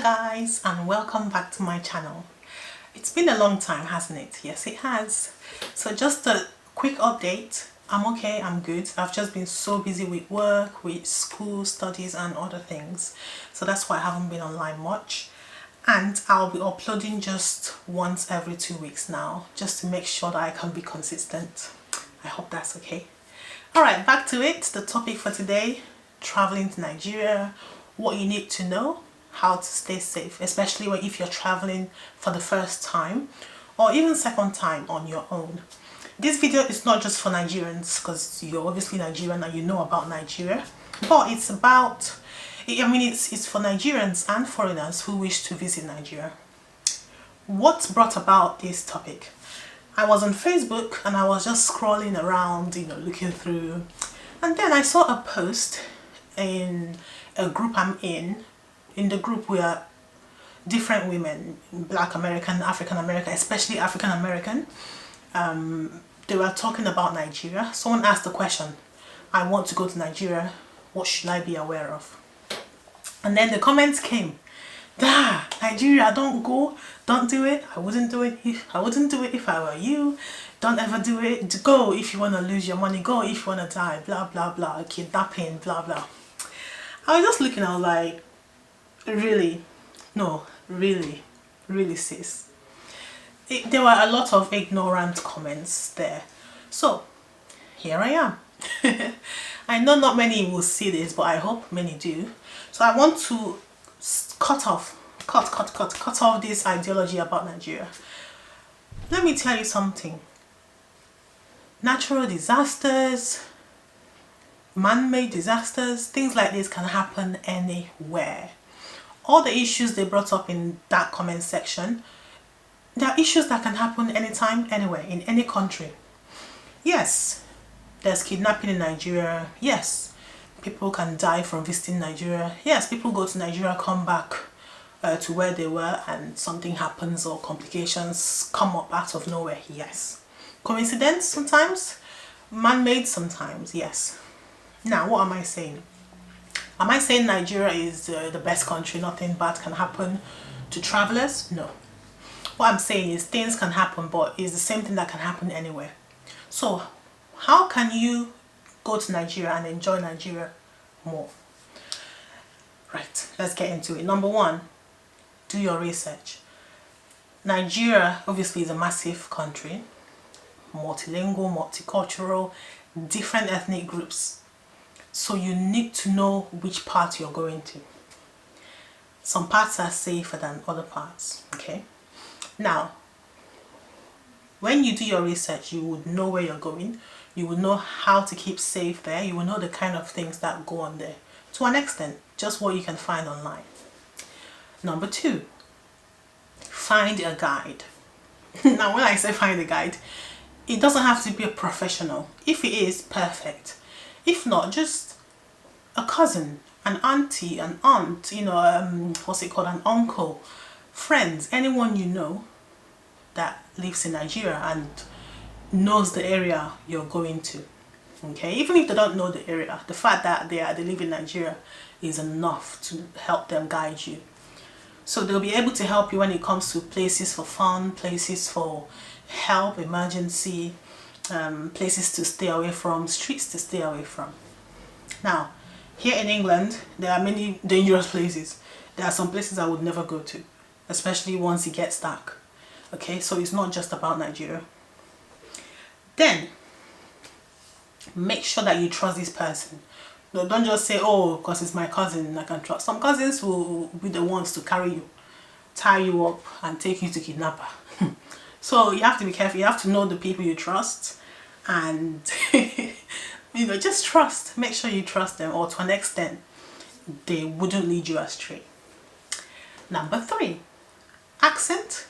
Hello guys, and welcome back to my channel. It's been a long time, hasn't it? Yes, it has. So just a quick update. I'm okay, I'm good. I've just been so busy with work, with school, studies and other things. So that's why I haven't been online much. And I'll be uploading just once every 2 weeks now, just to make sure that I can be consistent. I hope that's okay. Alright, back to it. The topic for today, traveling to Nigeria, what you need to know, how to stay safe, especially if you're traveling for the first time or even second time on your own. This video is not just for Nigerians, because you're obviously Nigerian and you know about Nigeria, but it's about, it's for Nigerians and foreigners who wish to visit Nigeria. What brought about this topic? I was on Facebook and I was just scrolling around, looking through, and then I saw a post in a group I'm in. In the group we are different women, Black American, African American, especially African American. They were talking about Nigeria. Someone asked the question, I want to go to Nigeria, what should I be aware of? And then the comments came, Nigeria, don't go, don't do it. I wouldn't do it if I were you. Don't ever do it. Go if you want to lose your money, go if you want to die, blah blah blah, kidnapping, blah blah. I was just looking, I was like, really? No, really sis. There were a lot of ignorant comments there. So here I am. I know not many will see this, but I hope many do. So I want to cut off this ideology about Nigeria. Let me tell you something. Natural disasters, man-made disasters, things like this can happen anywhere. All the issues they brought up in that comment section, there are issues that can happen anytime, anywhere, in any country. Yes, there's kidnapping in Nigeria. Yes, people can die from visiting Nigeria. Yes, people go to Nigeria, come back to where they were, and something happens or complications come up out of nowhere. Yes. Coincidence sometimes, man-made sometimes, yes. Now, what am I saying? Am I saying Nigeria is the best country, nothing bad can happen to travelers? No. What I'm saying is things can happen, but it's the same thing that can happen anywhere. So, how can you go to Nigeria and enjoy Nigeria more? Right, let's get into it. Number one, do your research. Nigeria obviously is a massive country, multilingual, multicultural, different ethnic groups. So you need to know which part you're going to. Some parts are safer than other parts, okay? Now, when you do your research, you would know where you're going. You will know how to keep safe there. You will know the kind of things that go on there. To an extent, just what you can find online. Number two, find a guide. Now, when I say find a guide, it doesn't have to be a professional. If it is, perfect. If not, just a cousin, an auntie, an aunt, what's it called, an uncle, friends, anyone you know that lives in Nigeria and knows the area you're going to. Okay, even if they don't know the area, the fact that they live in Nigeria is enough to help them guide you. So they'll be able to help you when it comes to places for fun, places for help, emergency, places to stay away from, streets to stay away from. Now, here in England, there are many dangerous places. There are some places I would never go to, especially once it gets dark. Okay, so it's not just about Nigeria. Then, make sure that you trust this person. No, don't just say, oh, because it's my cousin, I can trust. Some cousins will be the ones to carry you, tie you up, and take you to kidnapper. So you have to be careful. You have to know the people you trust, and just trust. Make sure you trust them, or to an extent they wouldn't lead you astray. Number three, accent.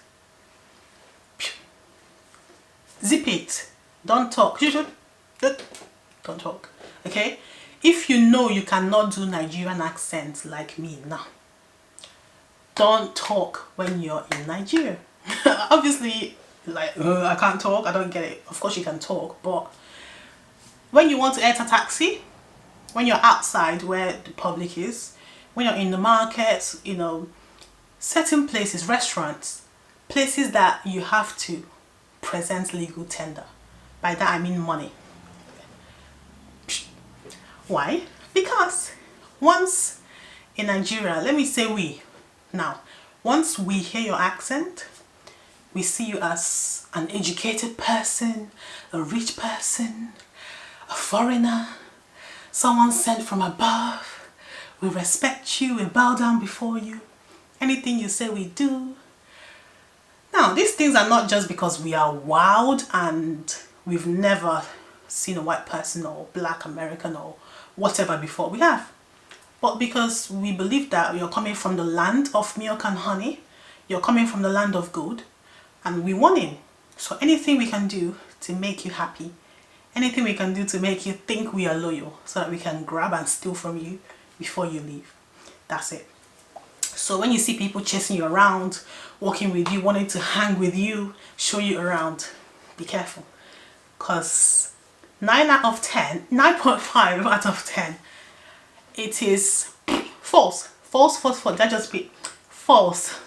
Zip it. Don't talk. Don't talk. Okay? If you know you cannot do Nigerian accent like me now, don't talk when you're in Nigeria. Obviously, I can't talk, I don't get it. Of course you can talk, but when you want to enter a taxi, when you're outside where the public is, when you're in the market, certain places, restaurants, places that you have to present legal tender. By that I mean money. Why? Because once in Nigeria, let me say we, now, once we hear your accent, we see you as an educated person, a rich person, a foreigner, someone sent from above. We respect you, we bow down before you. Anything you say, we do. Now, these things are not just because we are wild and we've never seen a white person or black American or whatever before. We have. But because we believe that you're coming from the land of milk and honey, you're coming from the land of good, and we want in. So anything we can do to make you happy, anything we can do to make you think we are loyal, so that we can grab and steal from you before you leave. That's it. So when you see people chasing you around, walking with you, wanting to hang with you, show you around, be careful. Because 9.5 out of 10, it is false. False. That just be false.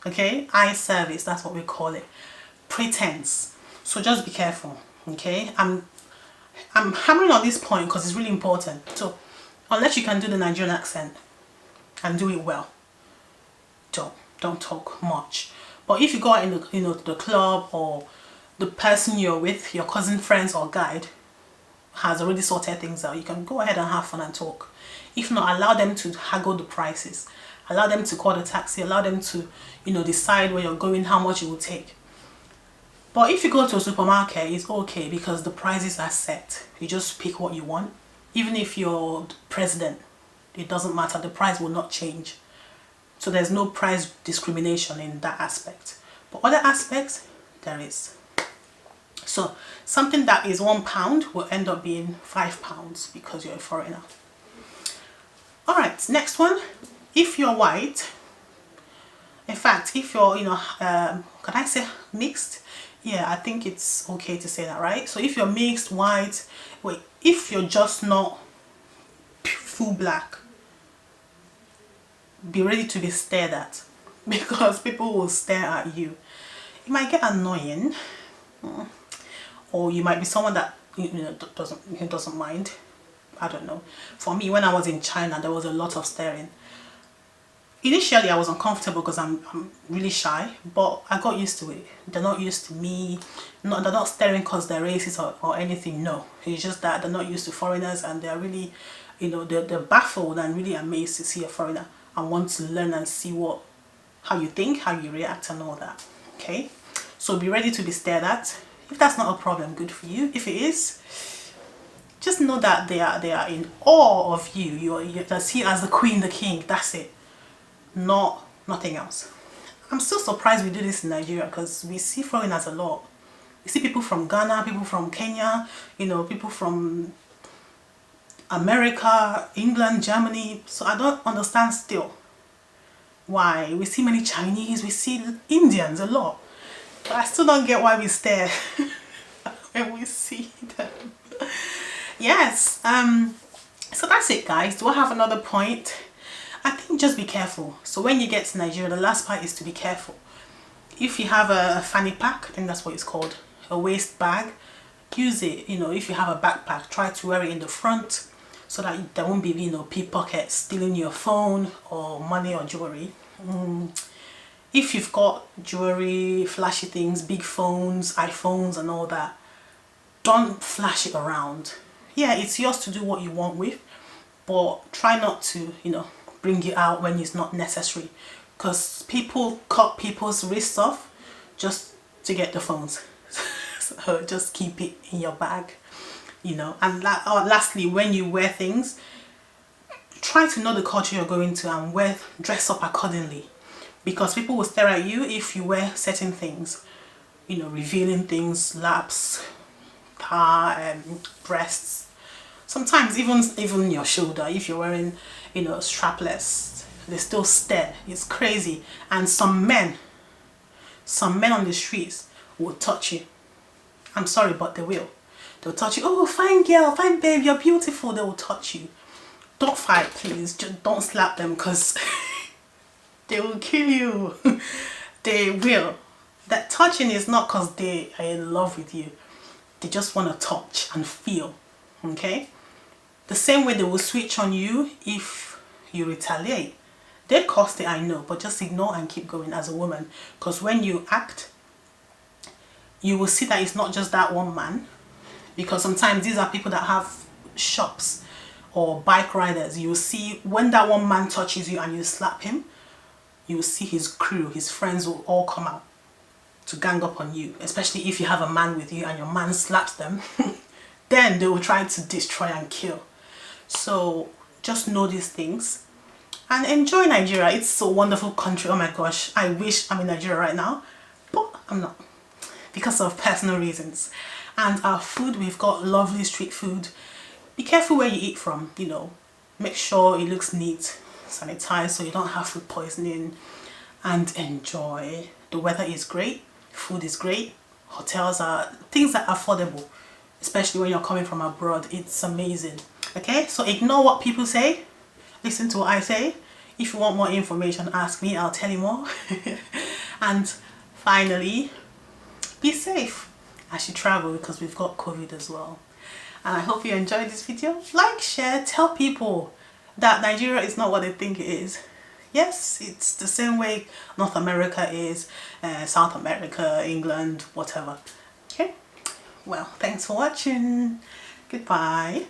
Okay, eye service, that's what we call it. Pretense. So just be careful. Okay, I'm hammering on this point because it's really important. So unless you can do the Nigerian accent and do it well, don't talk much. But if you go out in the club, or the person you're with, your cousin, friends or guide, has already sorted things out, you can go ahead and have fun and talk. If not, allow them to haggle the prices, allow them to call the taxi, allow them to decide where you're going, how much it will take. But if you go to a supermarket, it's okay because the prices are set. You just pick what you want. Even if you're the president, it doesn't matter, the price will not change. So there's no price discrimination in that aspect. But other aspects, there is. So something that is £1 will end up being £5 because you're a foreigner. All right, next one. If you're white, in fact, if you're, can I say mixed? Yeah, I think it's okay to say that, right? So if you're mixed, white, wait, if you're just not full black, be ready to be stared at because people will stare at you. It might get annoying, or you might be someone that doesn't mind. I don't know. For me, when I was in China, there was a lot of staring. Initially, I was uncomfortable because I'm really shy, but I got used to it. They're not used to me. They're not staring because they're racist or anything. No, it's just that they're not used to foreigners, and they're really, they're baffled and really amazed to see a foreigner and want to learn and see how you think, how you react, and all that. Okay, so be ready to be stared at. If that's not a problem, good for you. If it is, just know that they are in awe of you. You're seen as the queen, the king. That's it. Nothing else. I'm still surprised we do this in Nigeria because we see foreigners a lot. We see people from Ghana, people from Kenya, people from America, England, Germany. So I don't understand still why. We see many Chinese, we see Indians a lot. But I still don't get why we stare when we see them. Yes, so that's it, guys. Do I have another point? I think just be careful. So when you get to Nigeria, the last part is to be careful. If you have a fanny pack, I think that's what it's called, a waist bag, use it. If you have a backpack, try to wear it in the front so that there won't be, pickpockets stealing your phone or money or jewelry. If you've got jewelry, flashy things, big phones, iPhones and all that, don't flash it around. Yeah, it's yours to do what you want with, but try not to, bring it out when it's not necessary, because people cut people's wrists off just to get the phones. So just keep it in your bag, and lastly, when you wear things, try to know the culture you're going to and dress up accordingly, because people will stare at you if you wear certain things, revealing things, laps, breasts, sometimes even your shoulder. If you're wearing strapless, they still stare. It's crazy. And some men on the streets will touch you. I'm sorry, but they will. They'll touch you. Oh, fine girl, fine babe, you're beautiful. They will touch you. Don't fight, please. Just don't slap them, because They will kill you. They will. That touching is not because they are in love with you. They just want to touch and feel. Okay? The same way they will switch on you if you retaliate. They cost it, I know, but just ignore and keep going as a woman. Because when you act, you will see that it's not just that one man. Because sometimes these are people that have shops or bike riders. You will see when that one man touches you and you slap him, you will see his crew, his friends will all come out to gang up on you. Especially if you have a man with you and your man slaps them. Then they will try to destroy and kill. So just know these things and enjoy Nigeria. It's a wonderful country. Oh my gosh, I wish I'm in Nigeria right now, but I'm not because of personal reasons. And our food, we've got lovely street food. Be careful where you eat from, you know, make sure it looks neat, sanitized so you don't have food poisoning, and enjoy. The weather is great, food is great, hotels are things that are affordable, especially when you're coming from abroad. It's amazing. Okay, so ignore what people say, listen to what I say. If you want more information, ask me, I'll tell you more. And finally, be safe as you travel because we've got COVID as well. And I hope you enjoyed this video. Like, share, tell people that Nigeria is not what they think it is. Yes, it's the same way North America is, South America, England, whatever. Okay, well, thanks for watching. Goodbye.